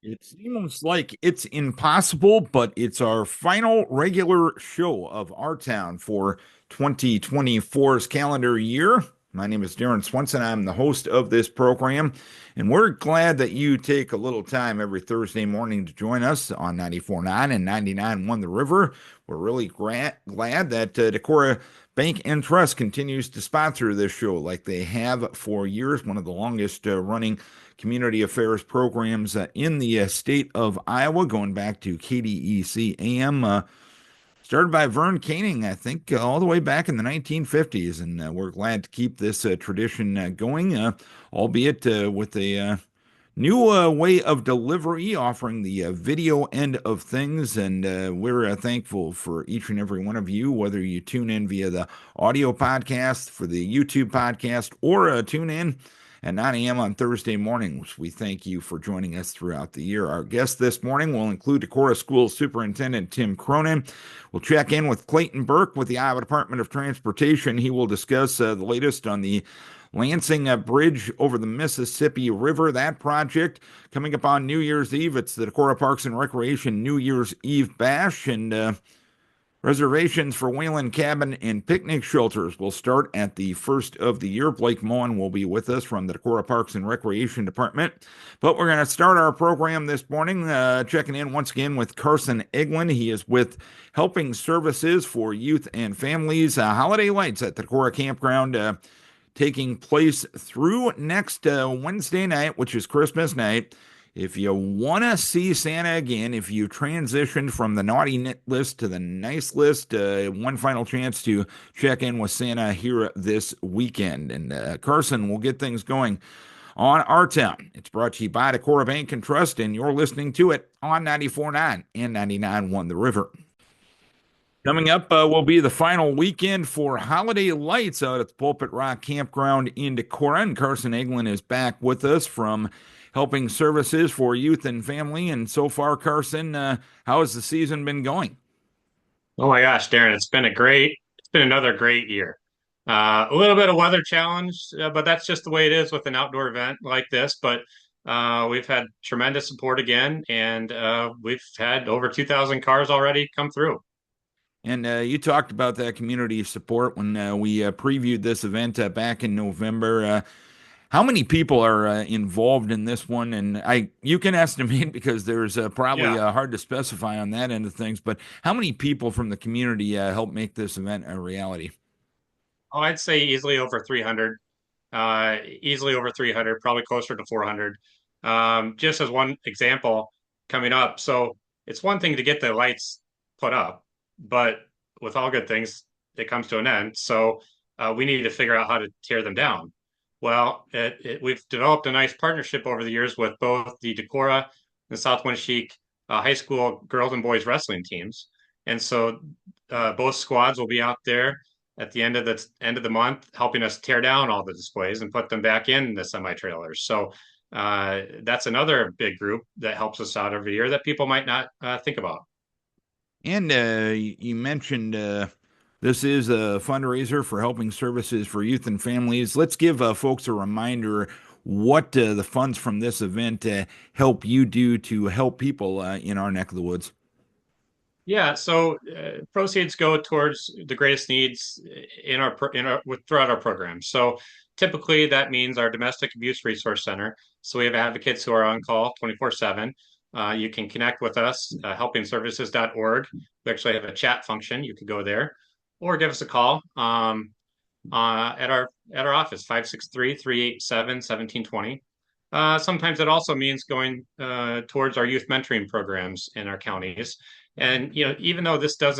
It seems like it's impossible, but it's our final regular show of Our Town for 2024's calendar year. My name is Darren Swenson. I'm the host of this program, and we're glad that you take a little time every Thursday morning to join us on 94.9 and 99.1 The River. We're really glad that Decorah Bank and Trust continues to sponsor this show like they have for years, one of the longest running community affairs programs in the state of Iowa, going back to KDEC AM. Started by Vern Koenig, I think, all the way back in the 1950s, and we're glad to keep this tradition going, albeit with a new way of delivery, offering the video end of things. And we're thankful for each and every one of you, whether you tune in via the audio podcast, for the YouTube podcast, or tune in at 9 a.m. on Thursday mornings. We thank you for joining us throughout the year. Our guest this morning will include Decorah School Superintendent Tim Cronin. We'll check in with Clayton Burke with the Iowa Department of Transportation. He will discuss the latest on the Lansing Bridge over the Mississippi River. That project coming up on New Year's Eve. It's the Decorah Parks and Recreation New Year's Eve Bash, and reservations for Whalen cabin and picnic shelters will start at the first of the year. Blake Moen will be with us from the Decorah Parks and Recreation Department. But we're going to start our program this morning checking in once again with Carson Eggland. He is with Helping Services for Youth and Families. Holiday lights at the Decorah Campground taking place through next Wednesday night, which is Christmas night. If you want to see Santa again, if you transitioned from the naughty list to the nice list, one final chance to check in with Santa here this weekend. And Carson will get things going on Our Town. It's brought to you by Decorah Bank and Trust, and you're listening to it on 94.9 and 99.1 The River. Coming up will be the final weekend for holiday lights out at the Pulpit Rock Campground in Decorah. And Carson Eggland is back with us from Helping Services for Youth and Family. And so far, Carson, how has the season been going? Oh my gosh, Darren, it's been another great year. A little bit of weather challenge, but that's just the way it is with an outdoor event like this. But we've had tremendous support again, and we've had over 2,000 cars already come through. And you talked about that community support when we previewed this event back in November. How many people are involved in this one? And you can estimate because there's probably Yeah. hard to specify on that end of things. But how many people from the community help make this event a reality? Oh, I'd say easily over 300, easily over 300, probably closer to 400. Just as one example coming up. So it's one thing to get the lights put up, but with all good things, it comes to an end. So we need to figure out how to tear them down. Well, we've developed a nice partnership over the years with both the Decorah and South Wenatchee high school girls and boys wrestling teams. And so both squads will be out there at the end of the month, helping us tear down all the displays and put them back in the semi trailers. So that's another big group that helps us out every year that people might not think about. And you mentioned this is a fundraiser for Helping Services for Youth and Families. Let's give folks a reminder what the funds from this event help you do to help people in our neck of the woods. Yeah, so proceeds go towards the greatest needs throughout our program. So typically that means our domestic abuse resource center. So we have advocates who are on call 24/7. You can connect with us, helpingservices.org. We actually have a chat function. You can go there or give us a call at our office, 563-387-1720. Sometimes it also means going towards our youth mentoring programs in our counties. And even though this is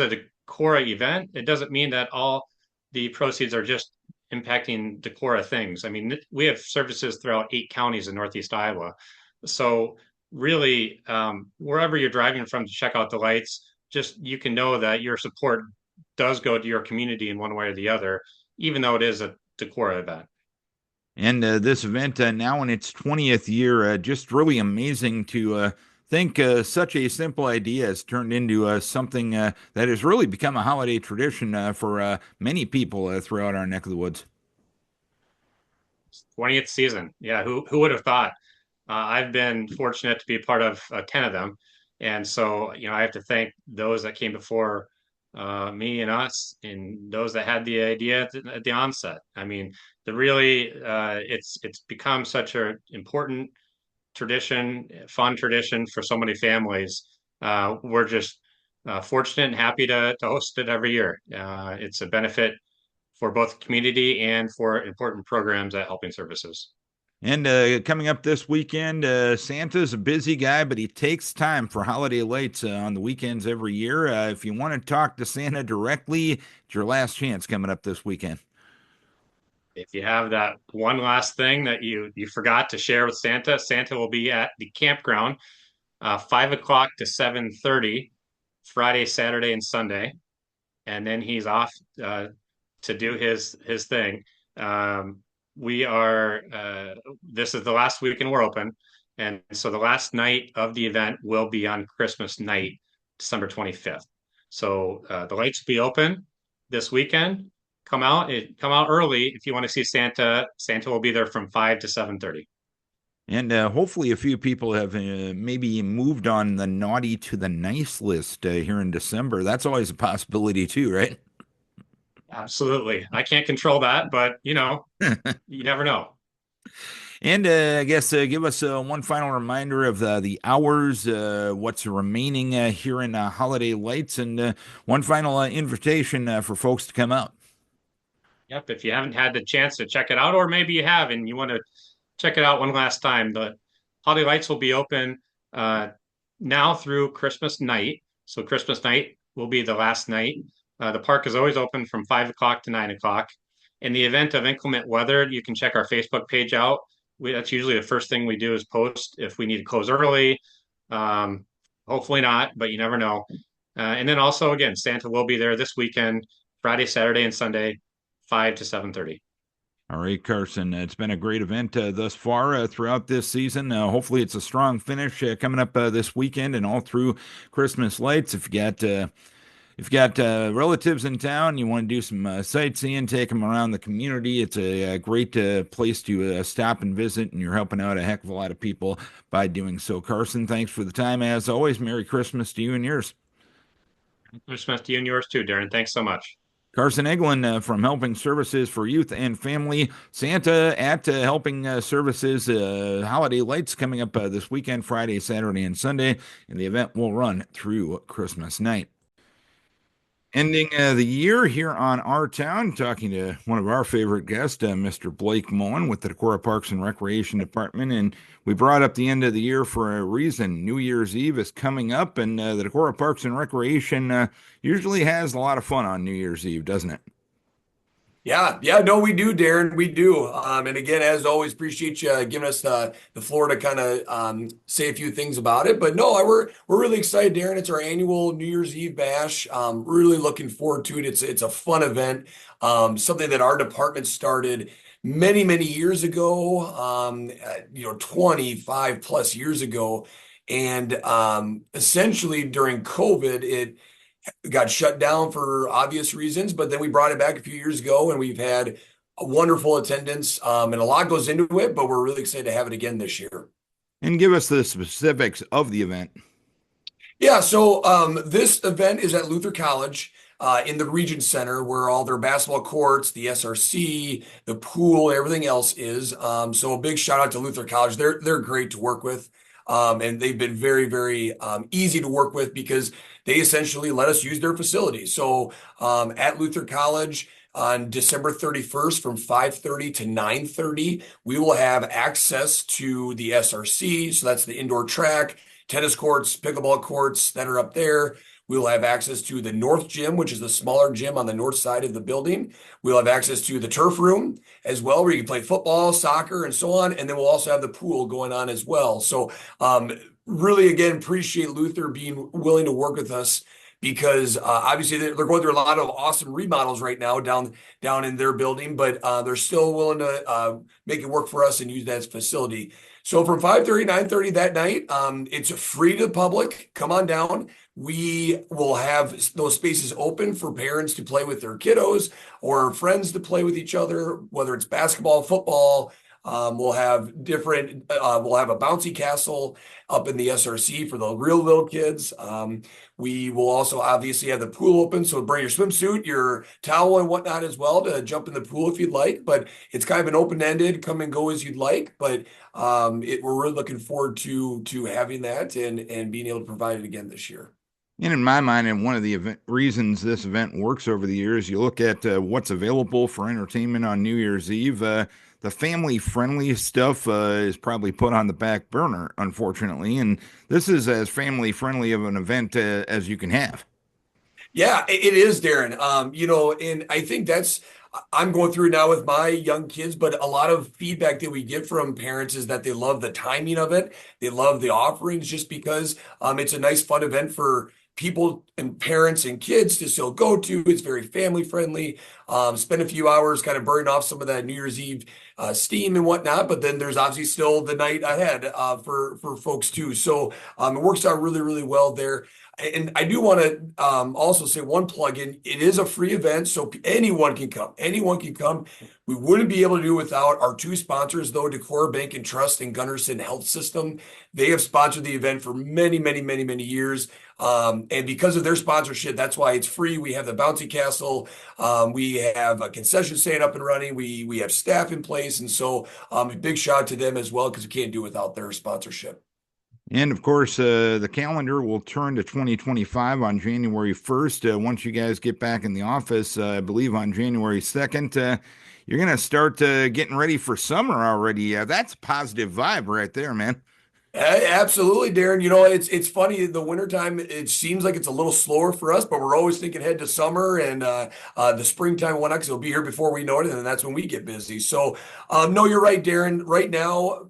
a Decorah event, it doesn't mean that all the proceeds are just impacting Decorah things. I mean, we have services throughout 8 counties in Northeast Iowa. So really, wherever you're driving from to check out the lights, just you can know that your support does go to your community in one way or the other, even though it is a Decorah event. And this event now in its 20th year, just really amazing to think such a simple idea has turned into something that has really become a holiday tradition for many people throughout our neck of the woods. 20th season. Yeah, who would have thought? I've been fortunate to be part of 10 of them. And so, I have to thank those that came before me and us, and those that had the idea at the onset. I mean, it's become such an important tradition, fun tradition for so many families. We're just fortunate and happy to host it every year. It's a benefit for both the community and for important programs at Helping Services. And coming up this weekend, Santa's a busy guy, but he takes time for holiday lights on the weekends every year. If you want to talk to Santa directly, it's your last chance coming up this weekend. If you have that one last thing that you forgot to share with Santa, Santa will be at the campground 5 o'clock to 7:30 Friday, Saturday, and Sunday, and then he's off to do his thing. We are This is the last weekend we're open, and so the last night of the event will be on Christmas night, December 25th. So the lights will be open this weekend. Come out early if you want to see Santa. Santa will be there from 5 to 7:30. And hopefully, a few people have maybe moved on the naughty to the nice list here in December. That's always a possibility, too, right? Absolutely. I can't control that, but you never know. And I guess give us one final reminder of the hours, what's remaining here in Holiday Lights, and one final invitation for folks to come out. Yep. If you haven't had the chance to check it out, or maybe you have and you want to check it out one last time, the Holiday Lights will be open uh, now through Christmas night. So Christmas night will be the last night. The park is always open from 5 o'clock to 9 o'clock. In the event of inclement weather, you can check our Facebook page out. That's usually the first thing we do is post if we need to close early. Um, Hopefully not, but you never know. And then also, again, Santa will be there this weekend, Friday, Saturday, and Sunday, 5 to 7:30. All right, Carson, it's been a great event thus far throughout this season. Hopefully, it's a strong finish coming up this weekend and all through Christmas lights. If you got relatives in town, you want to do some sightseeing, take them around the community. It's a great place to stop and visit, and you're helping out a heck of a lot of people by doing so. Carson, thanks for the time. As always, Merry Christmas to you and yours. Christmas to you and yours too, Darren. Thanks so much. Carson Eggland from Helping Services for Youth and Family. Santa at Helping Services Holiday Lights coming up this weekend, Friday, Saturday, and Sunday, and the event will run through Christmas night. Ending the year here on Our Town, talking to one of our favorite guests, Mr. Blake Moen with the Decorah Parks and Recreation Department. And we brought up the end of the year for a reason. New Year's Eve is coming up, and the Decorah Parks and Recreation usually has a lot of fun on New Year's Eve, doesn't it? Yeah, no, we do, Darren. We do. And again, as always, appreciate you giving us the floor to kind of say a few things about it. But no, we're really excited, Darren. It's our annual New Year's Eve bash. Really looking forward to it. It's a fun event. Something that our department started many years ago. 25 plus years ago, and essentially during COVID, it got shut down for obvious reasons, but then we brought it back a few years ago and we've had a wonderful attendance, and a lot goes into it, but we're really excited to have it again this year. And give us the specifics of the event. Yeah, so this event is at Luther College in the Region Center where all their basketball courts, the SRC, the pool, everything else is. So a big shout out to Luther College. They're great to work with. And they've been very easy to work with because they essentially let us use their facilities. So at Luther College on December 31st from 5:30 to 9:30, we will have access to the SRC. So that's the indoor track, tennis courts, pickleball courts that are up there. We'll have access to the North Gym, which is the smaller gym on the north side of the building. We'll have access to the turf room as well, where you can play football, soccer, and so on. And then we'll also have the pool going on as well. So really, again, appreciate Luther being willing to work with us because obviously they're going through a lot of awesome remodels right now down in their building, but they're still willing to make it work for us and use that as a facility. So from 5:30, 9:30 that night, it's free to the public. Come on down. We will have those spaces open for parents to play with their kiddos or friends to play with each other, whether it's basketball, football, We'll have different, we'll have a bouncy castle up in the SRC for the real little kids. We will also obviously have the pool open, so bring your swimsuit, your towel, and whatnot as well to jump in the pool if you'd like. But it's kind of an open-ended, come and go as you'd like. But we're really looking forward to having that and being able to provide it again this year. And in my mind, and one of the reasons this event works over the years, you look at what's available for entertainment on New Year's Eve. The family-friendly stuff is probably put on the back burner, unfortunately. And this is as family-friendly of an event as you can have. Yeah, it is, Darren. And I think I'm going through now with my young kids, but a lot of feedback that we get from parents is that they love the timing of it. They love the offerings just because it's a nice, fun event for people and parents and kids to still go to. It's very family friendly. Spend a few hours kind of burning off some of that New Year's Eve steam and whatnot, but then there's obviously still the night ahead for folks too. So it works out really, really well there. And I do want to also say one plug-in. It is a free event, so anyone can come. Anyone can come. We wouldn't be able to do it without our two sponsors, though, Decorah Bank and Trust and Gunderson Health System. They have sponsored the event for many, many, many, many years. And because of their sponsorship, that's why it's free. We have the bouncy castle. We have a concession stand up and running. We have staff in place. And so a big shout out to them as well, because we can't do it without their sponsorship. And of course, the calendar will turn to 2025 on January 1st. Once you guys get back in the office, I believe on January 2nd, you're going to start getting ready for summer already. That's a positive vibe right there, man. Absolutely, Darren. It's funny. The wintertime, it seems like it's a little slower for us, but we're always thinking ahead to summer and the springtime and whatnot, because it'll be here before we know it, and then that's when we get busy. So, no, you're right, Darren. Right now,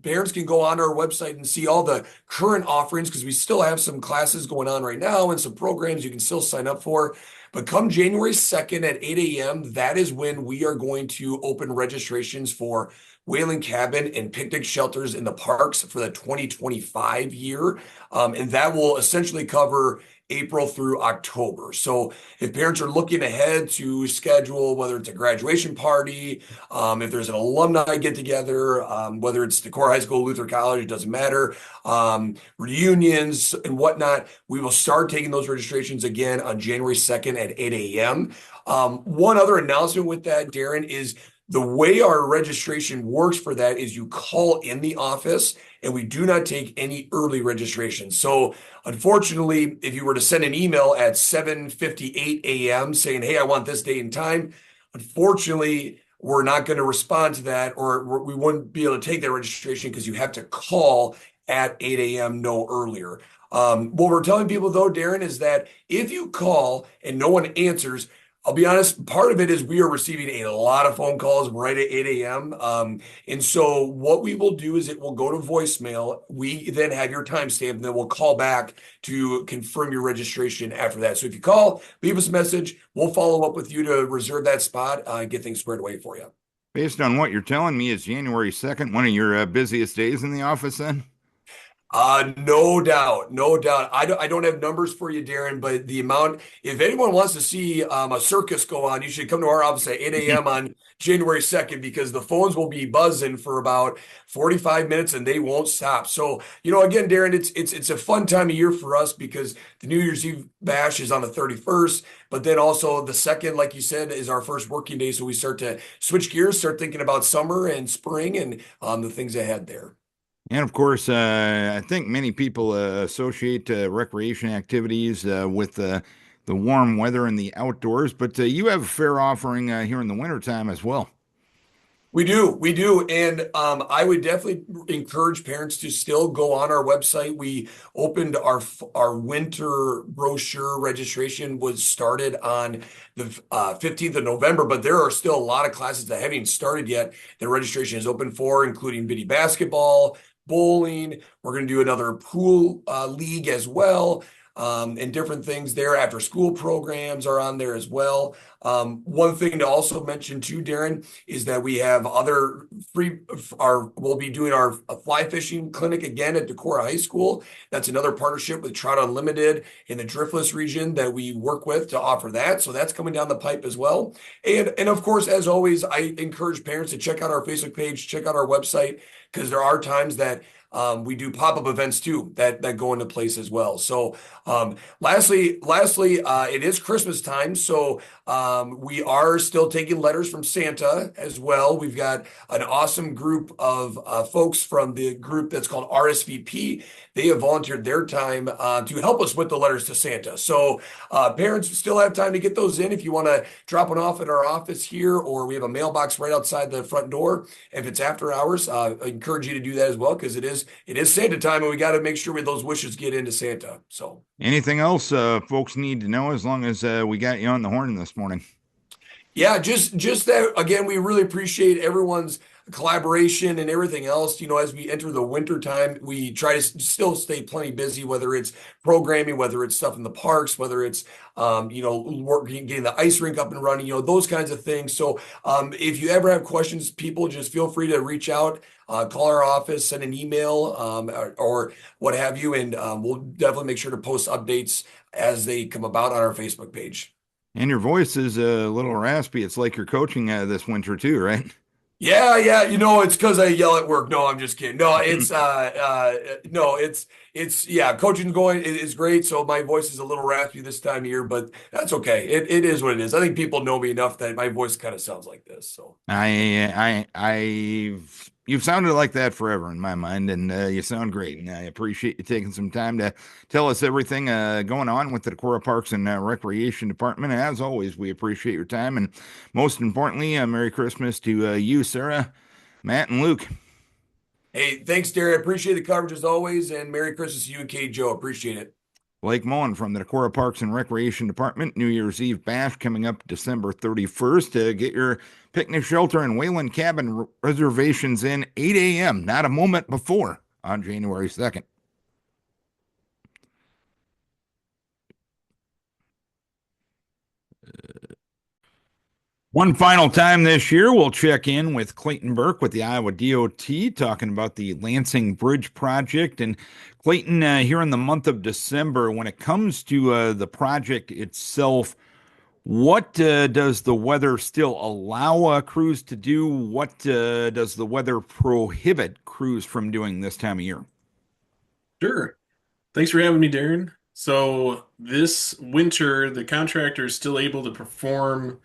parents can go on our website and see all the current offerings, because we still have some classes going on right now and some programs you can still sign up for. But come January 2nd at 8 a.m., that is when we are going to open registrations for Whalen Cabin and picnic shelters in the parks for the 2025 year. And that will essentially cover April through October. So if parents are looking ahead to schedule, whether it's a graduation party, if there's an alumni get together, whether it's Decorah High School, Luther College, it doesn't matter, reunions and whatnot, we will start taking those registrations again on January 2nd at 8 a.m. One other announcement with that, Darren, is the way our registration works for that is you call in the office, and we do not take any early registration. So unfortunately, if you were to send an email at 7:58 a.m. saying, hey, I want this date and time, unfortunately, we're not going to respond to that, or we wouldn't be able to take that registration, because you have to call at 8 a.m., no earlier. What we're telling people, though, Darren, is that if you call and no one answers, I'll be honest, part of it is we are receiving a lot of phone calls right at 8 a.m. And so what we will do is it will go to voicemail. We then have your timestamp, and then we'll call back to confirm your registration after that. So if you call, leave us a message. We'll follow up with you to reserve that spot and get things squared away for you. Based on what you're telling me, is January 2nd one of your busiest days in the office then? No doubt, no doubt. I don't have numbers for you, Darren, but the amount, if anyone wants to see a circus go on, you should come to our office at 8 a.m. on January 2nd, because the phones will be buzzing for about 45 minutes and they won't stop. So, again, Darren, it's a fun time of year for us, because the New Year's Eve bash is on the 31st, but then also the 2nd, like you said, is our first working day. So we start to switch gears, start thinking about summer and spring and the things ahead there. And of course, I think many people associate recreation activities with the warm weather and the outdoors, but you have a fair offering here in the wintertime as well. We do. And I would definitely encourage parents to still go on our website. We opened our winter brochure registration was started on the 15th of November, but there are still a lot of classes that haven't even started yet that registration is open for, including bitty basketball, bowling. We're going to do another pool league as well. and different things there. After school programs are on there as well. One thing to also mention too, Darren, is that we have other we'll be doing our fly fishing clinic again at Decorah High School. That's another partnership with Trout Unlimited in the Driftless region that we work with to offer that. So that's coming down the pipe as well. And of course, as always, I encourage parents to check out our Facebook page, check out our website, because there are times that we do pop-up events too that go into place as well. So lastly, it is Christmas time, so we are still taking letters from Santa as well. We've got an awesome group of folks from the group that's called RSVP. They have volunteered their time to help us with the letters to Santa. So parents still have time to get those in if you want to drop one off at our office here, or we have a mailbox right outside the front door. If it's after hours, I encourage you to do that as well, because it is Santa time, and we got to make sure those wishes get into Santa. So Anything else folks need to know, as long as we got you on the horn this morning? yeah, just that again, we really appreciate everyone's collaboration and everything else. As we enter the winter time, we try to still stay plenty busy, whether it's programming, whether it's stuff in the parks, whether it's working, getting the ice rink up and running, those kinds of things. So if you ever have questions, people, just feel free to reach out, call our office, send an email, or what have you, and we'll definitely make sure to post updates as they come about on our Facebook page. And your voice is a little raspy. It's like you're coaching this winter too, right? Yeah, it's because I yell at work. No, I'm just kidding. No, it's yeah, coaching is great. So my voice is a little raspy this time of year, but that's okay. It is what it is. I think people know me enough that my voice kind of sounds like this. So You've sounded like that forever in my mind, and you sound great. And I appreciate you taking some time to tell us everything going on with the Decorah Parks and Recreation Department. As always, we appreciate your time, and most importantly, Merry Christmas to you, Sarah, Matt, and Luke. Hey, thanks, Derry. I appreciate the coverage as always, and Merry Christmas to you and Kate Joe. Appreciate it. Blake Moen from the Decorah Parks and Recreation Department. New Year's Eve bash coming up December 31st. Get your picnic shelter and Whalen cabin reservations in 8 a.m., not a moment before, on January 2nd. One final time this year, we'll check in with Clayton Burke with the Iowa DOT, talking about the Lansing Bridge project. And Clayton, here in the month of December, when it comes to the project itself, what does the weather still allow crews to do? What does the weather prohibit crews from doing this time of year? Sure. Thanks for having me, Darren. So this winter, the contractor is still able to perform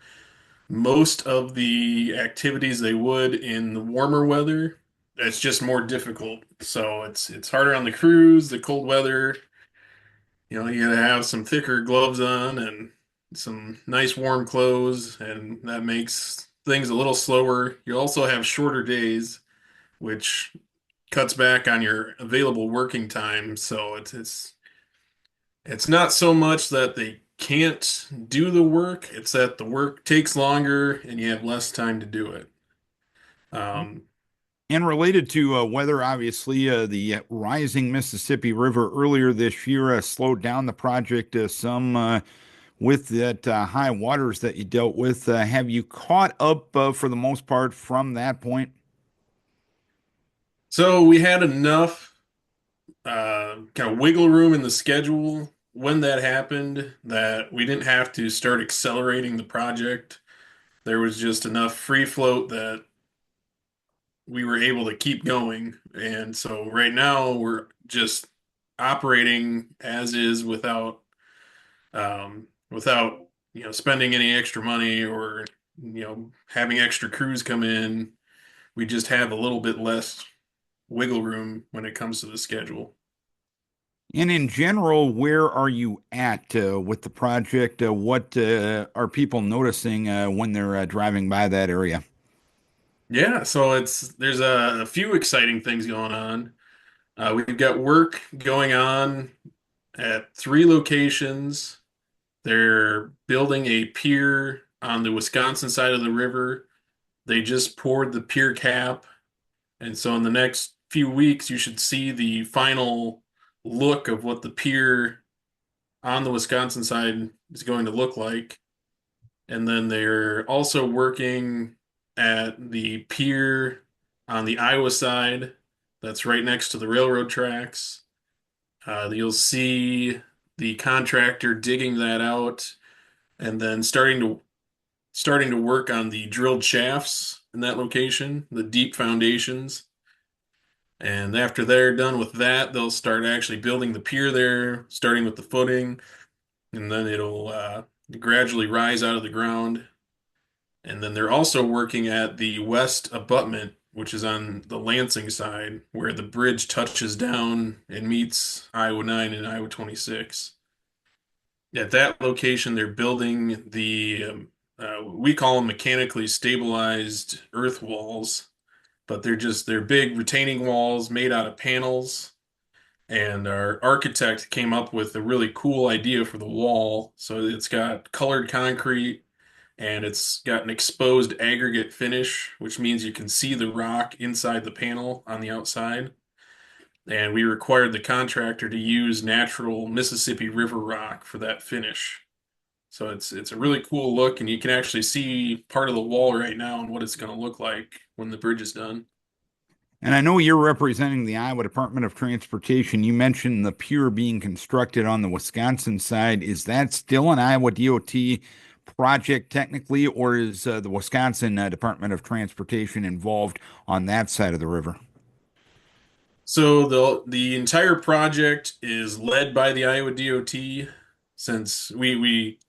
most of the activities they would in the warmer weather. It's just more difficult. So it's harder on the crews, the cold weather. You gotta have some thicker gloves on and some nice warm clothes, and that makes things a little slower. You also have shorter days, which cuts back on your available working time. So it's not so much that they can't do the work, it's that the work takes longer and you have less time to do it. And related to weather, obviously, the rising Mississippi River earlier this year slowed down the project some with that high waters that you dealt with. Have you caught up for the most part from that point? So we had enough kind of wiggle room in the schedule when that happened that we didn't have to start accelerating the project. There was just enough free float that we were able to keep going. And so right now we're just operating as is without spending any extra money or having extra crews come in. We just have a little bit less wiggle room when it comes to the schedule. And in general, where are you at with the project? What are people noticing when they're driving by that area? Yeah, so there's a few exciting things going on. We've got work going on at 3 locations. They're building a pier on the Wisconsin side of the river. They just poured the pier cap, and so in the next few weeks, you should see the final look of what the pier on the Wisconsin side is going to look like. And then they're also working at the pier on the Iowa side that's right next to the railroad tracks. You'll see the contractor digging that out and then starting to work on the drilled shafts in that location, the deep foundations. And after they're done with that, they'll start actually building the pier there, starting with the footing, and then it'll gradually rise out of the ground. And then they're also working at the west abutment, which is on the Lansing side, where the bridge touches down and meets Iowa 9 and Iowa 26. At that location, they're building we call them mechanically stabilized earth walls, but they're big retaining walls made out of panels. And our architect came up with a really cool idea for the wall. So it's got colored concrete and it's got an exposed aggregate finish, which means you can see the rock inside the panel on the outside. And we required the contractor to use natural Mississippi River rock for that finish. So it's a really cool look, and you can actually see part of the wall right now and what it's going to look like when the bridge is done. And I know you're representing the Iowa Department of Transportation. You mentioned the pier being constructed on the Wisconsin side. Is that still an Iowa DOT project technically, or is the Wisconsin Department of Transportation involved on that side of the river? So the entire project is led by the Iowa DOT, since we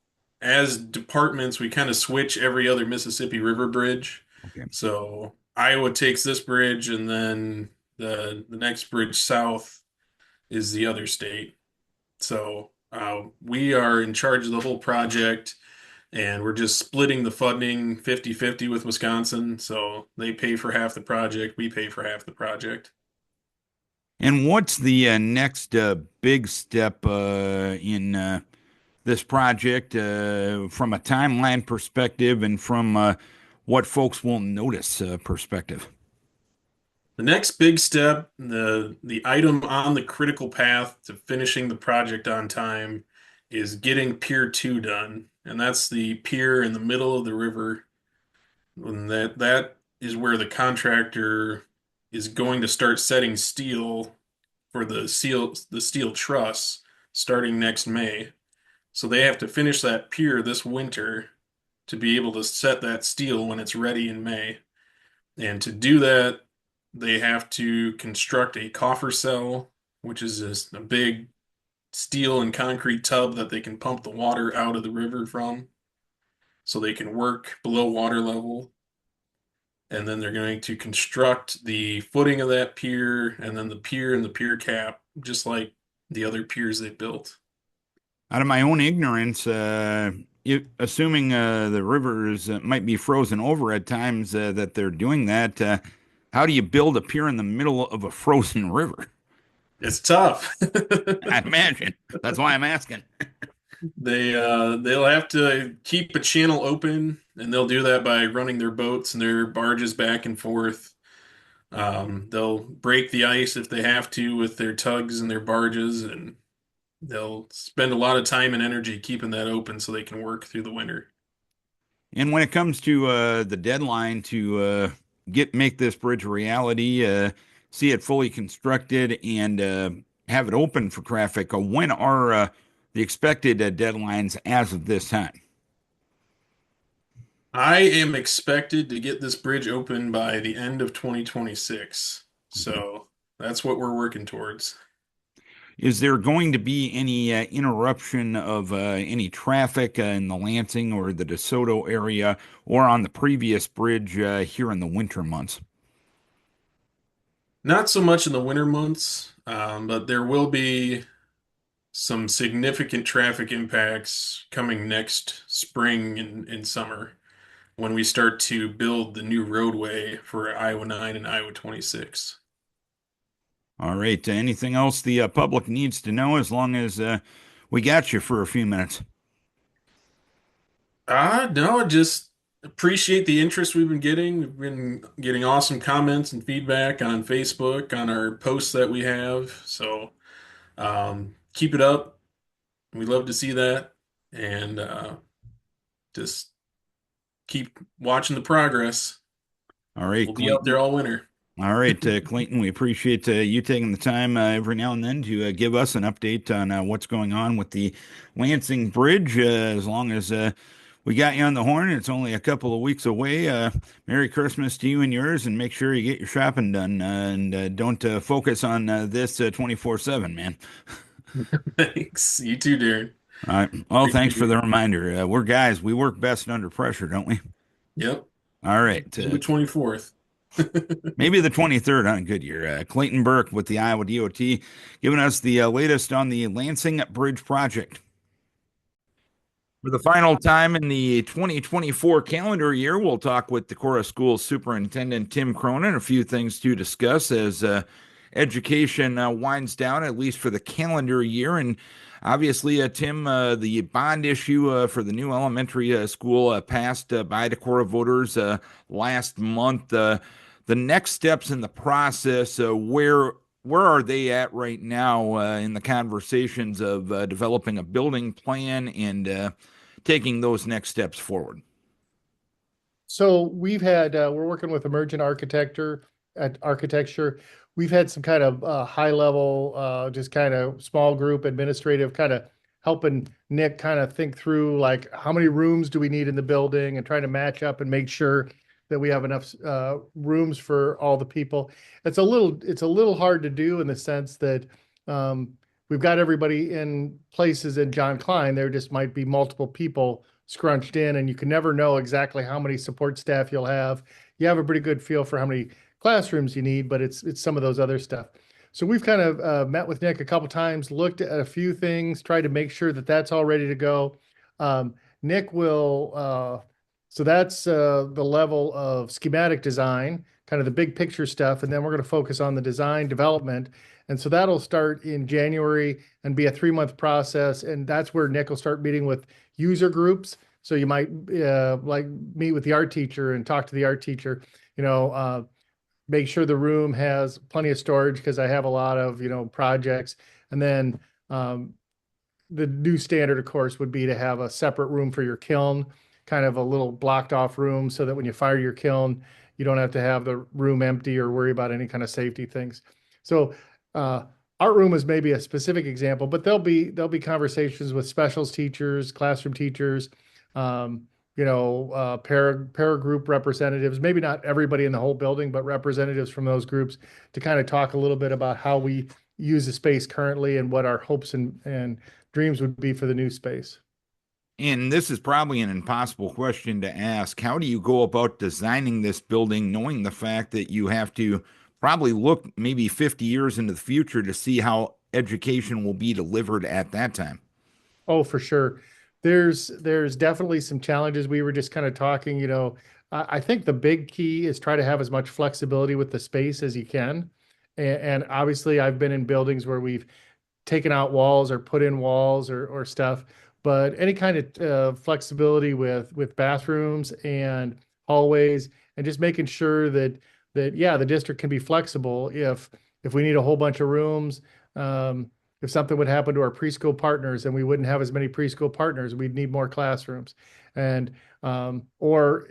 as departments we kind of switch every other Mississippi River bridge. Okay. So Iowa takes this bridge, and then the next bridge south is the other state. So we are in charge of the whole project, and we're just splitting the funding 50-50 with Wisconsin. So they pay for half the project, we pay for half the project. And what's the next big step in this project from a timeline perspective and from what folks will notice perspective? The next big step, the item on the critical path to finishing the project on time, is getting Pier 2 done. And that's the pier in the middle of the river. And that is where the contractor is going to start setting steel for the steel truss starting next May. So they have to finish that pier this winter to be able to set that steel when it's ready in May. And to do that, they have to construct a coffer cell, which is just a big steel and concrete tub that they can pump the water out of the river from, so they can work below water level. And then they're going to construct the footing of that pier, and then the pier and the pier cap, just like the other piers they built. Out of my own ignorance, assuming the rivers might be frozen over at times that they're doing that, how do you build a pier in the middle of a frozen river? It's tough. I imagine. That's why I'm asking. They'll have to keep a channel open, and they'll do that by running their boats and their barges back and forth. They'll break the ice if they have to with their tugs and their barges, and they'll spend a lot of time and energy keeping that open so they can work through the winter. And when it comes to the deadline to make this bridge a reality, see it fully constructed, and have it open for traffic, when are the expected deadlines as of this time? I am expected to get this bridge open by the end of 2026. Okay. So that's what we're working towards. Is there going to be any interruption of any traffic in the Lansing or the DeSoto area or on the previous bridge here in the winter months? Not so much in the winter months, but there will be some significant traffic impacts coming next spring and summer when we start to build the new roadway for Iowa 9 and Iowa 26. All right. Anything else the public needs to know as long as we got you for a few minutes? No, just appreciate the interest we've been getting. We've been getting awesome comments and feedback on Facebook, on our posts that we have. So keep it up. We love to see that, and just keep watching the progress. All right, We'll be out Clayton. there all winter. All right, Clayton, we appreciate you taking the time every now and then to give us an update on what's going on with the Lansing Bridge. As long as we got you on the horn, it's only a couple of weeks away. Merry Christmas to you and yours, and make sure you get your shopping done and don't focus on this 24/7, man. Thanks. You too, Darren. All right. Well, thanks Appreciate for it. the reminder. We're guys, we work best under pressure, don't we? Yep. All right. The 24th. Maybe the 23rd on a good year. Clayton Burke with the Iowa DOT giving us the latest on the Lansing Bridge project. For the final time in the 2024 calendar year, we'll talk with Decorah School Superintendent Tim Cronin. A few things to discuss as education winds down, at least for the calendar year. And obviously, Tim, the bond issue for the new elementary school passed by Decorah voters last month. The next steps in the process, where are they at right now in the conversations of developing a building plan and taking those next steps forward? So we've had we're working with Emergent Architecture. We've had some kind of high level, just kind of small group administrative kind of helping Nick kind of think through like how many rooms do we need in the building and trying to match up and make sure that we have enough rooms for all the people. It's a little hard to do in the sense that we've got everybody in places in John Klein. There just might be multiple people scrunched in, and you can never know exactly how many support staff you'll have. You have a pretty good feel for how many classrooms you need, but it's some of those other stuff. So we've kind of met with Nick a couple times, looked at a few things, tried to make sure that that's all ready to go. Nick will, so that's the level of schematic design, kind of the big picture stuff, and then we're going to focus on the design development. And so that'll start in January and be a 3-month process. And that's where Nick will start meeting with user groups. So you might like meet with the art teacher and talk to the art teacher, make sure the room has plenty of storage because I have a lot of, projects. And then the new standard, of course, would be to have a separate room for your kiln, kind of a little blocked off room so that when you fire your kiln, you don't have to have the room empty or worry about any kind of safety things. So art room is maybe a specific example, but there'll be conversations with specials teachers, classroom teachers, para group representatives, maybe not everybody in the whole building, but representatives from those groups to kind of talk a little bit about how we use the space currently and what our hopes and dreams would be for the new space. And this is probably an impossible question to ask. How do you go about designing this building, knowing the fact that you have to probably look maybe 50 years into the future to see how education will be delivered at that time? Oh, for sure. There's definitely some challenges. We were just kind of talking, I think the big key is try to have as much flexibility with the space as you can. And obviously I've been in buildings where we've taken out walls or put in walls or stuff, but any kind of flexibility with bathrooms and hallways and just making sure that the district can be flexible if we need a whole bunch of rooms. If something would happen to our preschool partners and we wouldn't have as many preschool partners, we'd need more classrooms. And or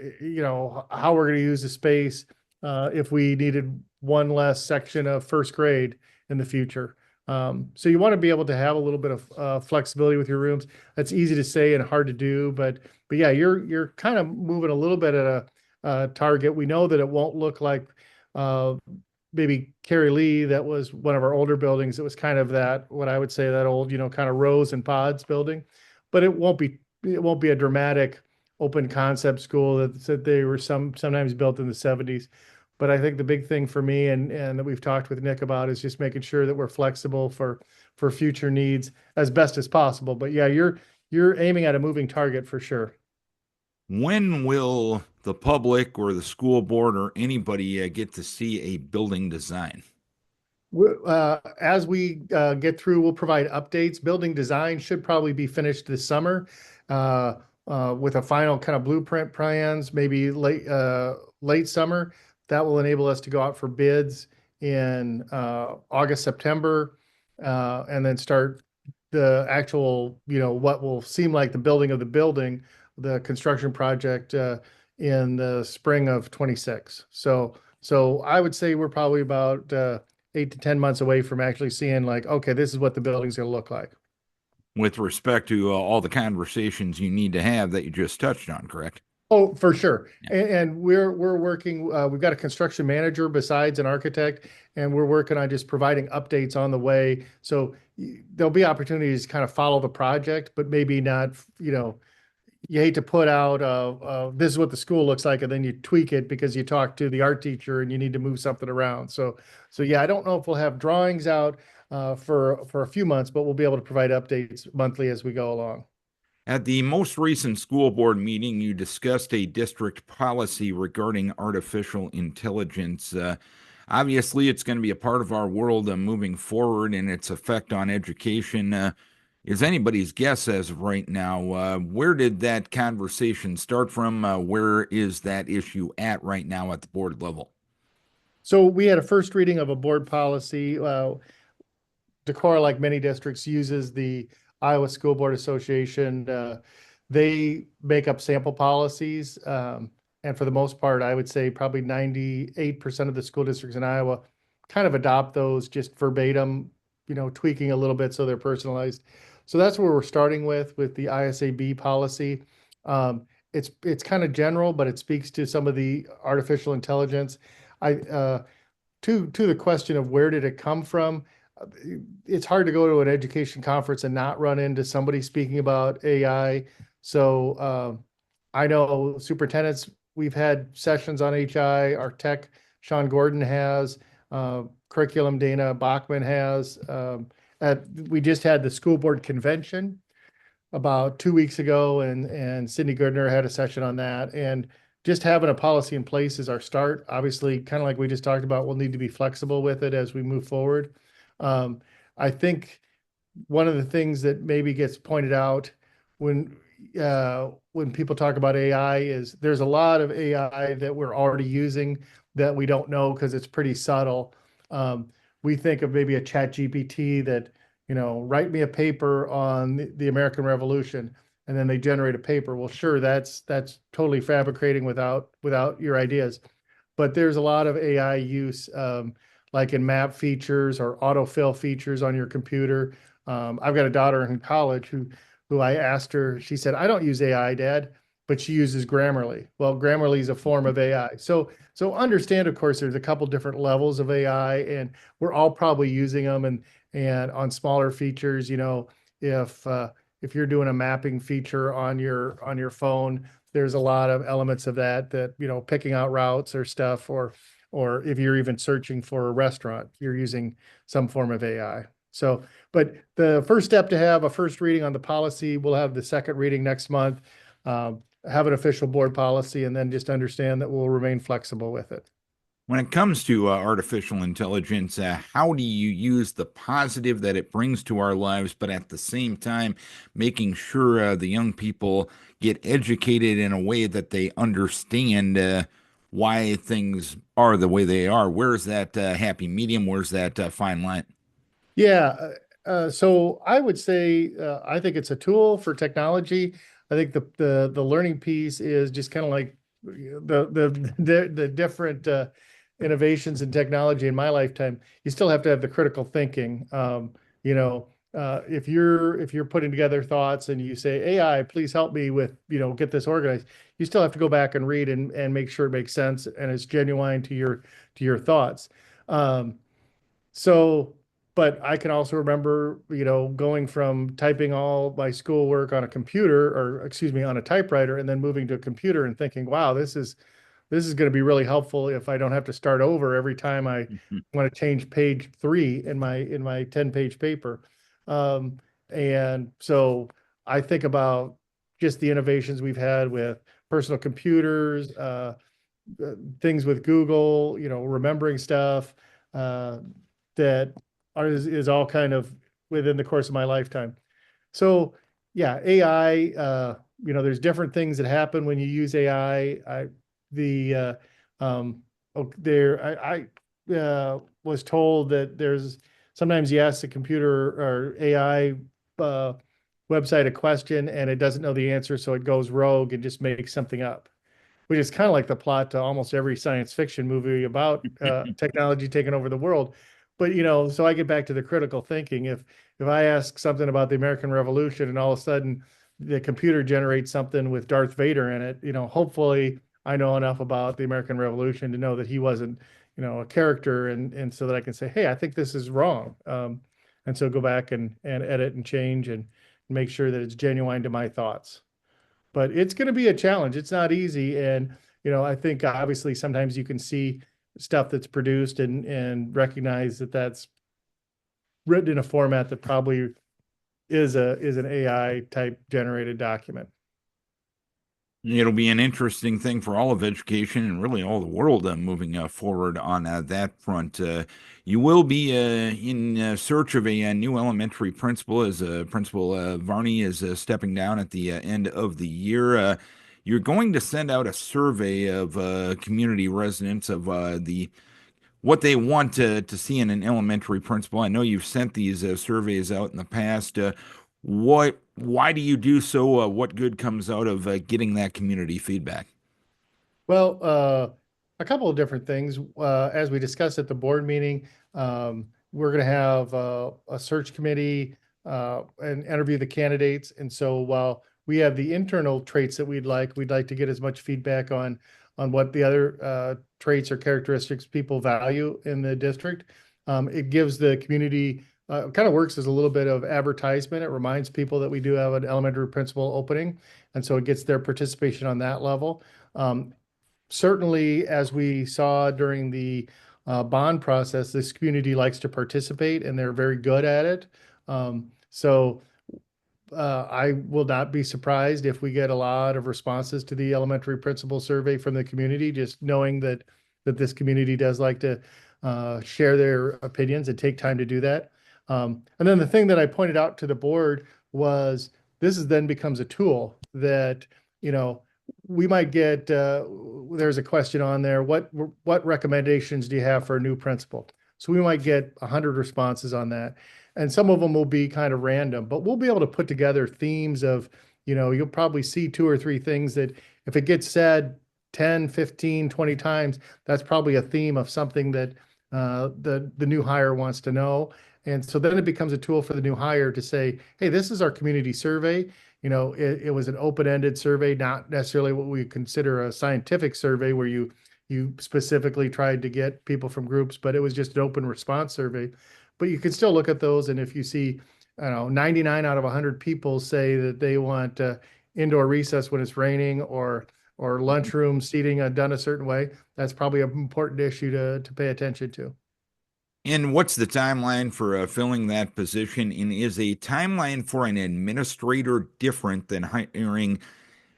how we're going to use the space if we needed one less section of first grade in the future. So you want to be able to have a little bit of flexibility with your rooms. That's easy to say and hard to do, but yeah, you're kind of moving a little bit at a target. We know that it won't look like maybe Carrie Lee, that was one of our older buildings. It was kind of that, what I would say, that old, kind of rows and pods building, but it won't be a dramatic open concept school that they were sometimes built in the 70s. But I think the big thing for me and that we've talked with Nick about is just making sure that we're flexible for future needs as best as possible. But yeah, you're aiming at a moving target for sure. When will the public or the school board or anybody get to see a building design? As we get through, we'll provide updates. Building design should probably be finished this summer with a final kind of blueprint plans, maybe late summer. That will enable us to go out for bids in August, September, and then start the actual, what will seem like the building of the building, the construction project in the spring of 26. So I would say we're probably about 8 to 10 months away from actually seeing like, okay, this is what the building's going to look like. With respect to all the conversations you need to have that you just touched on, correct? Oh, for sure. Yeah. And we're working, we've got a construction manager besides an architect, and we're working on just providing updates on the way. So there'll be opportunities to kind of follow the project, but maybe not, you hate to put out, this is what the school looks like, and then you tweak it because you talk to the art teacher and you need to move something around. So yeah, I don't know if we'll have drawings out for a few months, but we'll be able to provide updates monthly as we go along. At the most recent school board meeting, you discussed a district policy regarding artificial intelligence. Obviously, it's going to be a part of our world moving forward, and its effect on education is anybody's guess as of right now. Where did that conversation start from? Where is that issue at right now at the board level? So we had a first reading of a board policy. Decorah, like many districts, uses the Iowa School Board Association. They make up sample policies. And for the most part, I would say probably 98% of the school districts in Iowa kind of adopt those just verbatim, tweaking a little bit so they're personalized. So that's where we're starting with the ISAB policy. It's kind of general, but it speaks to some of the artificial intelligence. To the question of where did it come from, it's hard to go to an education conference and not run into somebody speaking about AI. So I know superintendents, we've had sessions on HI, our tech, Sean Gordon has, curriculum, Dana Bachman has. We just had the school board convention about 2 weeks ago, and Cindy Gardner had a session on that. And just having a policy in place is our start. Obviously, kind of like we just talked about, we'll need to be flexible with it as we move forward. I think one of the things that maybe gets pointed out when people talk about AI is there's a lot of AI that we're already using that we don't know because it's pretty subtle. We think of maybe a chat GPT that, write me a paper on the American Revolution, and then they generate a paper. Well, sure, that's totally fabricating without your ideas. But there's a lot of AI use, like in map features or autofill features on your computer. I've got a daughter in college who I asked her, she said, I don't use AI, Dad, but she uses Grammarly. Well, Grammarly is a form of AI. So understand, of course, there's a couple different levels of AI, and we're all probably using them. And on smaller features, if you're doing a mapping feature on your phone, there's a lot of elements of that, picking out routes or stuff, or if you're even searching for a restaurant, you're using some form of AI. So, but the first step to have a first reading on the policy, we'll have the second reading next month, have an official board policy, and then just understand that we'll remain flexible with it. When it comes to artificial intelligence, how do you use the positive that it brings to our lives, but at the same time, making sure the young people get educated in a way that they understand why things are the way they are? Where's that happy medium? Where's that fine line? Yeah. So I would say I think it's a tool for technology. I think the learning piece is just kind of like the different innovations in technology in my lifetime. You still have to have the critical thinking. If you're putting together thoughts and you say, AI, please help me with, get this organized, you still have to go back and read and make sure it makes sense and it's genuine to your thoughts. But I can also remember, going from typing all my schoolwork on a computer, or excuse me, on a typewriter, and then moving to a computer and thinking, wow, this is going to be really helpful if I don't have to start over every time I want to change page 3 in my 10-page paper. And so I think about just the innovations we've had with personal computers, things with Google, remembering stuff that is all kind of within the course of my lifetime. So yeah, AI, there's different things that happen when you use AI. I was told that there's sometimes, yes, a computer or AI website a question and it doesn't know the answer, so it goes rogue and just makes something up, which is kind of like the plot to almost every science fiction movie about technology taking over the world. But so I get back to the critical thinking. If I ask something about the American Revolution and all of a sudden the computer generates something with Darth Vader in it, hopefully I know enough about the American Revolution to know that he wasn't, a character, and so that I can say, hey, I think this is wrong. And so go back and edit and change and make sure that it's genuine to my thoughts. But it's going to be a challenge. It's not easy. And, I think obviously sometimes you can see stuff that's produced and recognize that that's written in a format that probably is an AI type generated document. It'll be an interesting thing for all of education and really all the world moving forward on that front. You will be in search of a new elementary principal as Principal Varney is stepping down at the end of the year. You're going to send out a survey of community residents of the what they want to see in an elementary principal. I know you've sent these surveys out in the past. Why do you do so? What good comes out of getting that community feedback? Well, a couple of different things. As we discussed at the board meeting, we're going to have a search committee and interview the candidates. And so while we have the internal traits that we'd like to get as much feedback on what the other traits or characteristics people value in the district. It gives the community, kind of works as a little bit of advertisement. It reminds people that we do have an elementary principal opening. And so it gets their participation on that level. Certainly, as we saw during the bond process, this community likes to participate and they're very good at it. So I will not be surprised if we get a lot of responses to the elementary principal survey from the community, just knowing that this community does like to share their opinions and take time to do that. And then the thing that I pointed out to the board was this then becomes a tool that, we might get, there's a question on there, what recommendations do you have for a new principal? So we might get 100 responses on that. And some of them will be kind of random, but we'll be able to put together themes of, you'll probably see 2 or 3 things that if it gets said 10, 15, 20 times, that's probably a theme of something that the new hire wants to know. And so then it becomes a tool for the new hire to say, hey, this is our community survey. It was an open-ended survey, not necessarily what we consider a scientific survey where you specifically tried to get people from groups, but it was just an open response survey. But you can still look at those, and if you see, 99 out of 100 people say that they want indoor recess when it's raining or lunchroom seating done a certain way, that's probably an important issue to pay attention to. And what's the timeline for filling that position? And is a timeline for an administrator different than hiring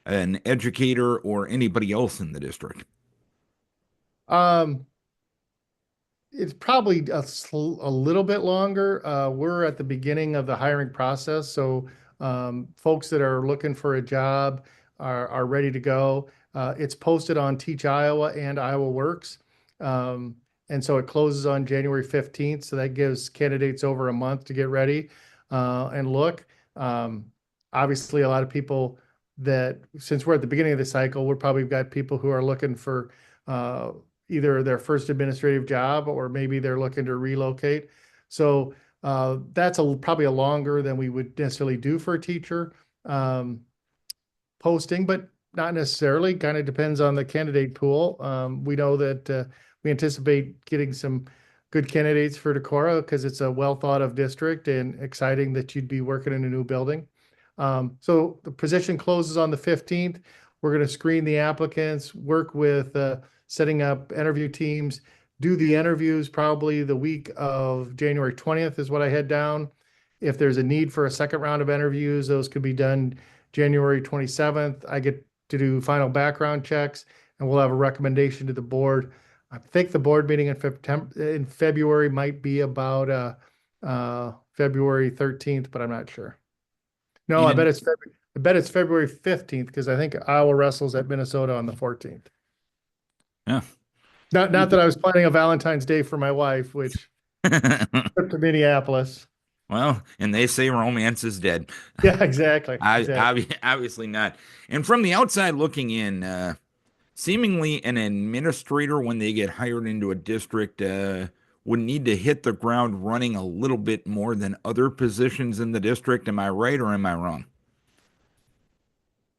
an educator or anybody else in the district? It's probably a little bit longer. We're at the beginning of the hiring process, so folks that are looking for a job are ready to go. It's posted on Teach Iowa and Iowa Works. And so it closes on January 15th. So that gives candidates over a month to get ready and look. Obviously, a lot of people that, since we're at the beginning of the cycle, we're probably got people who are looking for either their first administrative job or maybe they're looking to relocate. So that's probably a longer than we would necessarily do for a teacher posting, but not necessarily. Kind of depends on the candidate pool. We know that we anticipate getting some good candidates for Decorah because it's a well thought of district and exciting that you'd be working in a new building. So the position closes on the 15th. We're going to screen the applicants, work with setting up interview teams, do the interviews probably the week of January 20th is what I had down. If there's a need for a second round of interviews, those could be done January 27th. I get to do final background checks and we'll have a recommendation to the board. I think the board meeting in February might be about February 13th, but I'm not sure. No, I bet it's February 15th because I think Iowa wrestles at Minnesota on the 14th. Yeah. Not that I was planning a Valentine's Day for my wife, which trip to Minneapolis. Well, and they say romance is dead. Yeah, exactly. Exactly. Obviously not. And from the outside looking in, seemingly an administrator, when they get hired into a district, would need to hit the ground running a little bit more than other positions in the district. Am I right or am I wrong?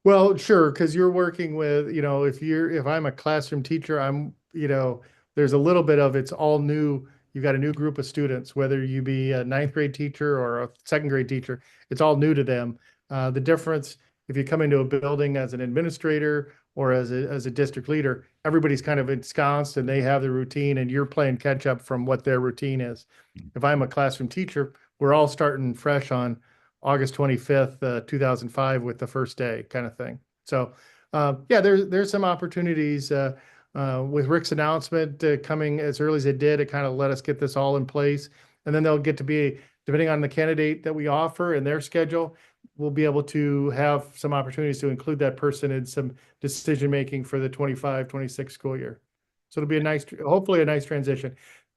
Well, sure, because you're working with, if I'm a classroom teacher, there's a little bit of it's all new. You've got a new group of students, whether you be a ninth grade teacher or a second grade teacher, it's all new to them. The difference, if you come into a building as an administrator or as a district leader, everybody's kind of ensconced and they have the routine and you're playing catch up from what their routine is. If I'm a classroom teacher, we're all starting fresh on August 25th, 2005 with the first day kind of thing. So, yeah, there's some opportunities with Rick's announcement coming as early as it did. It kind of let us get this all in place. And then they'll get to be, depending on the candidate that we offer and their schedule, we'll be able to have some opportunities to include that person in some decision-making for the 25-26 school year. So it'll be hopefully a nice transition.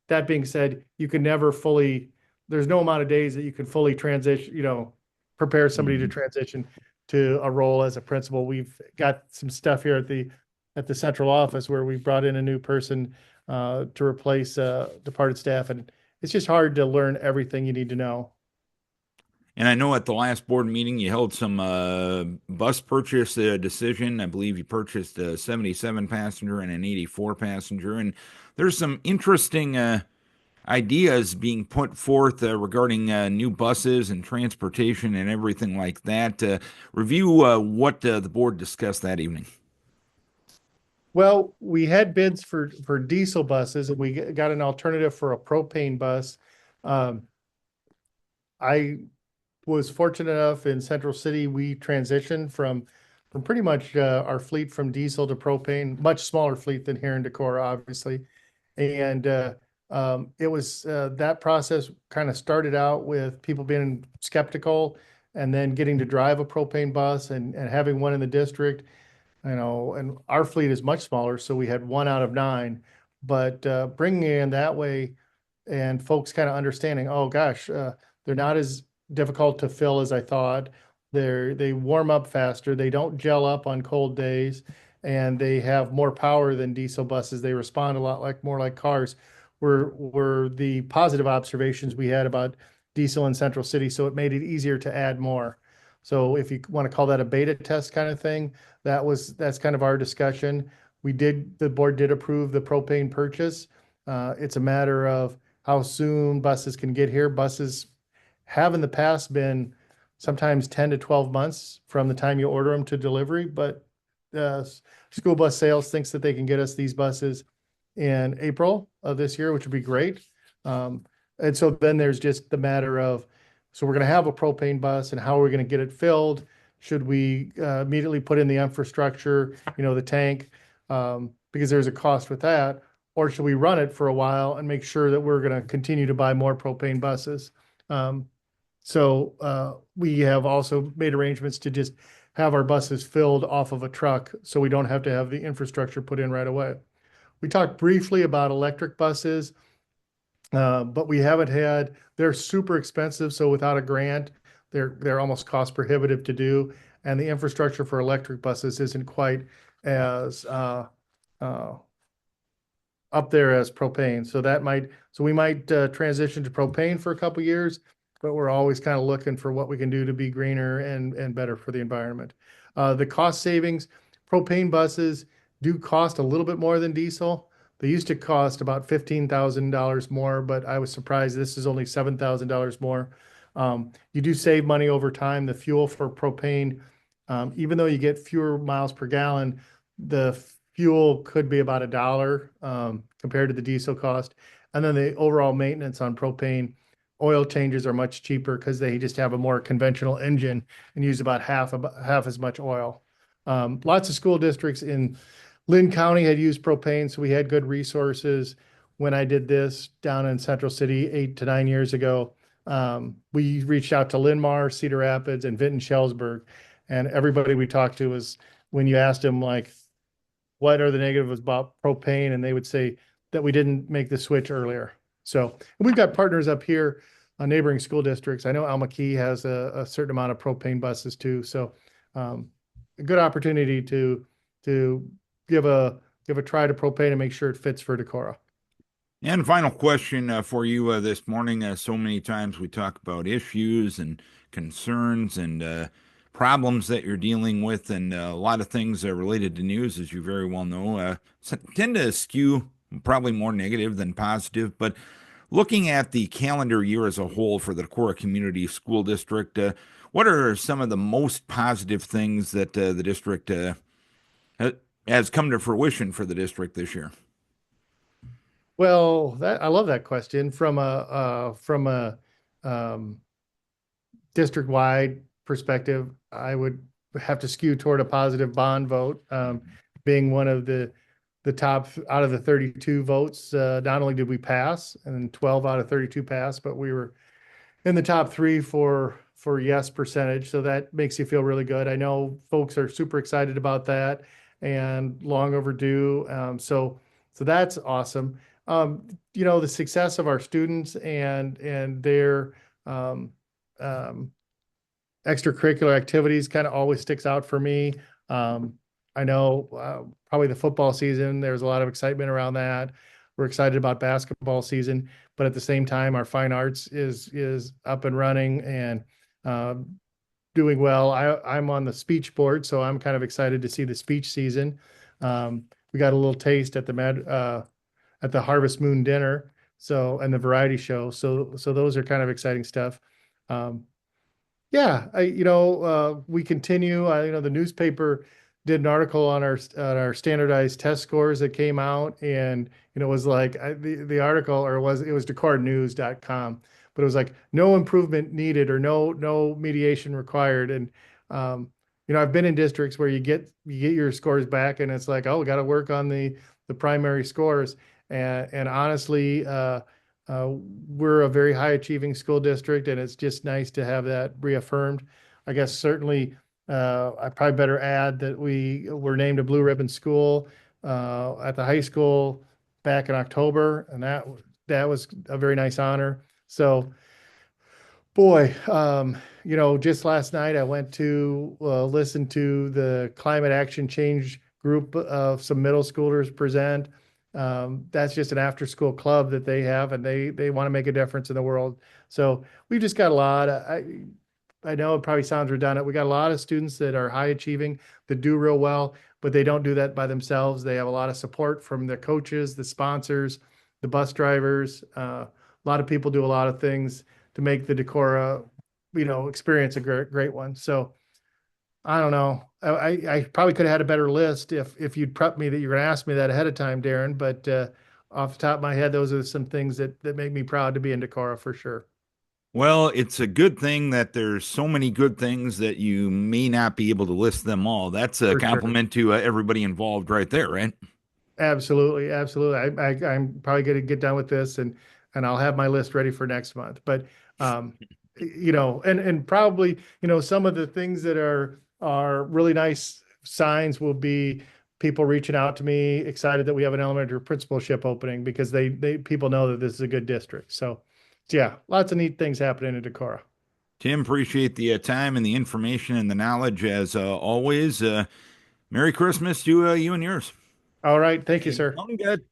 That being said, you can never fully, there's no amount of days that you can fully transition, prepare somebody to transition to a role as a principal. We've got some stuff here at the central office where we've brought in a new person to replace departed staff, and it's just hard to learn everything you need to know. And I know at the last board meeting you held some bus purchase decision. I believe you purchased a 77 passenger and an 84 passenger, and there's some interesting ideas being put forth regarding new buses and transportation and everything like that. Review what the board discussed that evening. Well, we had bids for diesel buses, and we got an alternative for a propane bus. I was fortunate enough in Central City, we transitioned from pretty much our fleet from diesel to propane, much smaller fleet than here in Decorah, obviously. And it was that process kind of started out with people being skeptical and then getting to drive a propane bus and having one in the district, and our fleet is much smaller, so we had 1 out of 9. But bringing it in that way and folks kind of understanding, oh gosh, they're not as difficult to fill as I thought. They warm up faster. They don't gel up on cold days, and they have more power than diesel buses. They respond a lot more like cars. Were the positive observations we had about diesel in Central City, so it made it easier to add more. So if you want to call that a beta test kind of thing, that's kind of our discussion. The board did approve the propane purchase. It's a matter of how soon buses can get here. Buses have in the past been sometimes 10 to 12 months from the time you order them to delivery, but school bus sales thinks that they can get us these buses in April of this year, which would be great. And so then there's just the matter of, so we're going to have a propane bus and how are we going to get it filled? Should we immediately put in the infrastructure, the tank, because there's a cost with that, or should we run it for a while and make sure that we're going to continue to buy more propane buses? So we have also made arrangements to just have our buses filled off of a truck so we don't have to have the infrastructure put in right away. We talked briefly about electric buses, but we haven't they're super expensive. So without a grant, they're almost cost prohibitive to do. And the infrastructure for electric buses isn't quite as up there as propane. So we might transition to propane for a couple years, but we're always kind of looking for what we can do to be greener and better for the environment. The cost savings, propane buses do cost a little bit more than diesel. They used to cost about $15,000 more, but I was surprised this is only $7,000 more. You do save money over time. The fuel for propane, even though you get fewer miles per gallon, the fuel could be about $1 compared to the diesel cost. And then the overall maintenance on propane, oil changes are much cheaper because they just have a more conventional engine and use about half as much oil. Lots of school districts in Lynn County had used propane, so we had good resources. When I did this down in Central City 8 to 9 years ago, we reached out to Linn-Mar, Cedar Rapids, and Vinton-Shellsburg, and everybody we talked to was, when you asked them, like, what are the negatives about propane, and they would say that we didn't make the switch earlier. So we've got partners up here neighboring school districts. I know Alma Key has a certain amount of propane buses too. So a good opportunity to give a try to propane and make sure it fits for Decorah. And final question for you this morning. So many times we talk about issues and concerns and problems that you're dealing with, and a lot of things related to news, as you very well know, tend to skew probably more negative than positive. But looking at the calendar year as a whole for the Decorah Community School District, what are some of the most positive things that the district has come to fruition for the district this year? Well, I love that question from a district-wide perspective. I would have to skew toward a positive bond vote, being one of the top out of the 32 votes. Not only did we pass, and 12 out of 32 passed, but we were in the top three for yes percentage. So that makes you feel really good. I know folks are super excited about that and long overdue. So that's awesome. The success of our students and their extracurricular activities kind of always sticks out for me. I know probably the football season, there's a lot of excitement around that. We're excited about basketball season, but at the same time, our fine arts is up and running and doing well. I'm on the speech board, so I'm kind of excited to see the speech season. We got a little taste at the Harvest Moon dinner, and the variety show. So those are kind of exciting stuff. We continue. The newspaper did an article on our standardized test scores that came out, and it was like the article, or it was decorahnews.com, but it was like no improvement needed or no mediation required. And I've been in districts where you get your scores back, and it's like, oh, we got to work on the primary scores. And honestly, we're a very high achieving school district, and it's just nice to have that reaffirmed. I guess certainly I probably better add that we were named a Blue Ribbon School at the high school back in October, and that was a very nice honor. So, boy, just last night I went to listen to the Climate Action Change group of some middle schoolers present. That's just an after school club that they have, and they want to make a difference in the world. So we've just got a lot of, I know it probably sounds redundant. We got a lot of students that are high achieving, that do real well, but they don't do that by themselves. They have a lot of support from the coaches, the sponsors, the bus drivers. A lot of people do a lot of things to make the Decorah, experience a great one. So I don't know. I probably could have had a better list if you'd prepped me that you're going to ask me that ahead of time, Darren. But off the top of my head, those are some things that make me proud to be in Decorah for sure. Well, it's a good thing that there's so many good things that you may not be able to list them all. That's a compliment to everybody involved right there, right? Absolutely. Absolutely. I'm probably going to get done with this and I'll have my list ready for next month. But, and probably, some of the things that are really nice signs will be people reaching out to me, excited that we have an elementary principalship opening because people know that this is a good district. So yeah, lots of neat things happening in Decorah. Tim, appreciate the time and the information and the knowledge as always. Merry Christmas to you and yours. All right. Thank you, sir.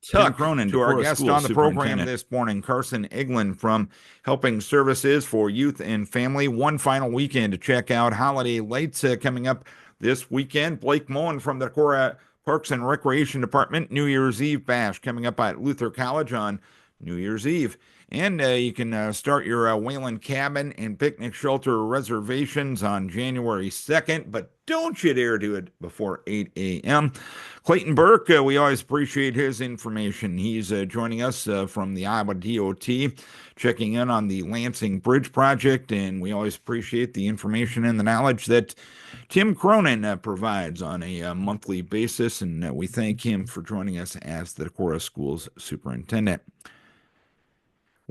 Tim Cronin, to our guest on the program this morning, Carson Eggland from Helping Services for Youth and Family. One final weekend to check out holiday lights coming up this weekend. Blake Moen from the Decorah Parks and Recreation Department. New Year's Eve bash coming up at Luther College on New Year's Eve. And you can start your Whalen cabin and picnic shelter reservations on January 2nd, but don't you dare do it before 8 a.m. Clayton Burke, we always appreciate his information. He's joining us from the Iowa DOT, checking in on the Lansing Bridge project, and we always appreciate the information and the knowledge that Tim Cronin provides on a monthly basis, and we thank him for joining us as the Decorah Schools Superintendent.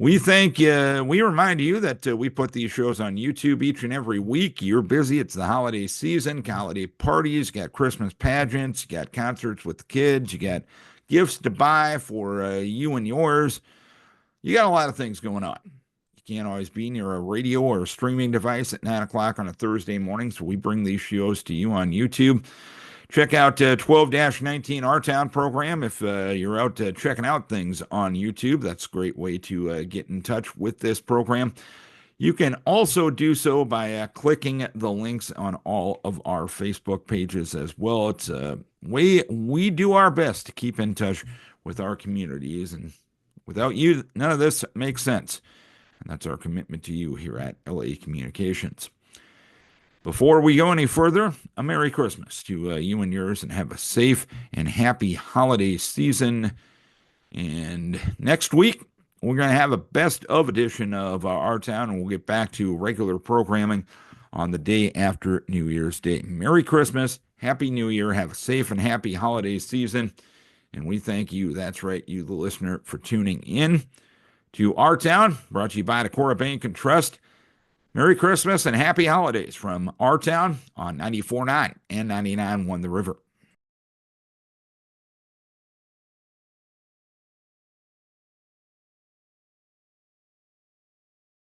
We remind you that we put these shows on YouTube each and every week. You're busy. It's the holiday season, holiday parties, you got Christmas pageants, you got concerts with the kids, you got gifts to buy for you and yours. You got a lot of things going on. You can't always be near a radio or a streaming device at 9 o'clock on a Thursday morning, so we bring these shows to you on YouTube. Check out 12-19 Our Town program if you're out checking out things on YouTube. That's a great way to get in touch with this program. You can also do so by clicking the links on all of our Facebook pages as well. It's a way we do our best to keep in touch with our communities, and without you, none of this makes sense. And that's our commitment to you here at LA Communications. Before we go any further, a Merry Christmas to you and yours, and have a safe and happy holiday season. And next week, we're going to have a best of edition of Our Town, and we'll get back to regular programming on the day after New Year's Day. Merry Christmas, Happy New Year, have a safe and happy holiday season. And we thank you, that's right, you the listener, for tuning in to Our Town, brought to you by Decorah Bank and Trust. Merry Christmas and happy holidays from Our Town on 94.9 and 99.1 The River.